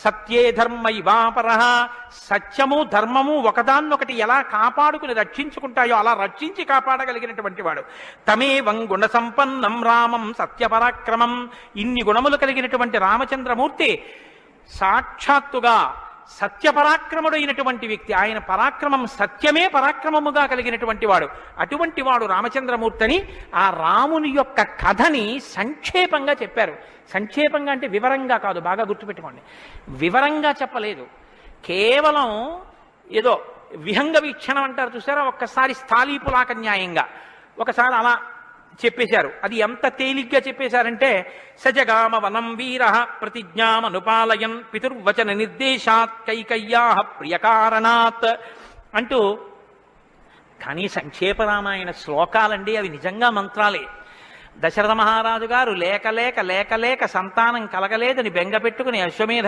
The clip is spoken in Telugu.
సత్యే ధర్మ ఇవాపర, సత్యము ధర్మము ఒకదాన్నొకటి ఎలా కాపాడుకుని రక్షించుకుంటాయో అలా రక్షించి కాపాడగలిగినటువంటి వాడు. తమేవం గుణ సంపన్నం రామం సత్యపరాక్రమం. ఇన్ని గుణములు కలిగినటువంటి రామచంద్రమూర్తి సాక్షాత్తుగా సత్యపరాక్రముడైనటువంటి వ్యక్తి. ఆయన పరాక్రమం సత్యమే పరాక్రమముగా కలిగినటువంటి వాడు. అటువంటి వాడు రామచంద్రమూర్తిని ఆ రాముని యొక్క కథని సంక్షేపంగా చెప్పారు. సంక్షేపంగా అంటే వివరంగా కాదు, బాగా గుర్తుపెట్టుకోండి. వివరంగా చెప్పలేదు, కేవలం ఏదో విహంగ వీక్షణం అంటారు చూసారా, ఒక్కసారి స్థాళీపులాక న్యాయంగా ఒకసారి అలా చెప్పేశారు. అది ఎంత తేలిగ్గా చెప్పేశారంటే, సజగామ వనం వీర ప్రతిజ్ఞామనుపాలయన్ పితుర్వచన నిర్దేశాత్ కైకయ్యా ప్రియకారణాత్ అంటూ. కానీ సంక్షేప రామాయణ శ్లోకాలండి, అవి నిజంగా మంత్రాలే. దశరథ మహారాజు గారు లేక లేక లేక లేక సంతానం కలగలేదని బెంగ పెట్టుకుని అశ్వమేధ